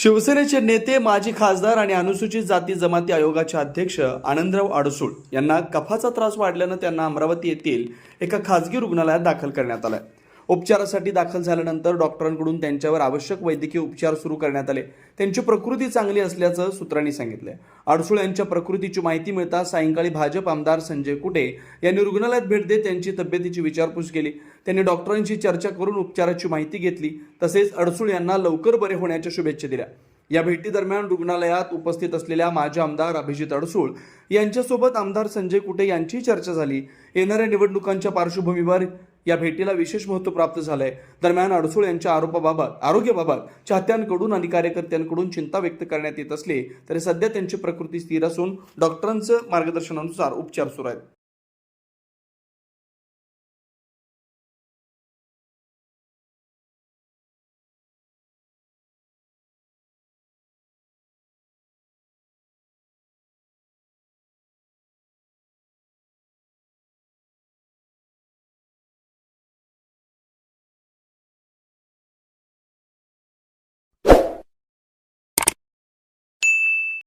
शिवसेनेचे नेते माजी खासदार आणि अनुसूचित जाती जमाती आयोगाचे अध्यक्ष आनंदराव अडसूळ यांना कफाचा त्रास वाढल्यानं त्यांना अमरावती येथील एका खासगी रुग्णालयात दाखल करण्यात आलं. उपचारासाठी दाखल झाल्यानंतर डॉक्टरांकडून त्यांच्यावर आवश्यक वैद्यकीय उपचार सुरू करण्यात आले. त्यांची प्रकृती चांगली असल्याचं सूत्रांनी सांगितलं. अडसूळ यांच्या प्रकृतीची माहिती मिळताच सायंकाळी भाजप आमदार संजय कुटे यांनी रुग्णालयात भेट देत त्यांची तब्येतीची विचारपूस केली. त्यांनी डॉक्टरांशी चर्चा करून उपचाराची माहिती घेतली. तसेच अडसूळ यांना लवकर बरे होण्याच्या शुभेच्छा दिल्या. या भेटीदरम्यान रुग्णालयात उपस्थित असलेल्या माजी आमदार अभिजित अडसूळ यांच्यासोबत आमदार संजय कुटे यांची चर्चा झाली. येणाऱ्या निवडणुकांच्या पार्श्वभूमीवर या भेटीला विशेष महत्त्व प्राप्त झालंय. दरम्यान अडसूळ यांच्या आरोग्याबाबत चाहत्यांकडून आणि कार्यकर्त्यांकडून चिंता व्यक्त करण्यात येत असली तरी सध्या त्यांची प्रकृती स्थिर असून डॉक्टरांचं मार्गदर्शनानुसार उपचार सुरू आहेत.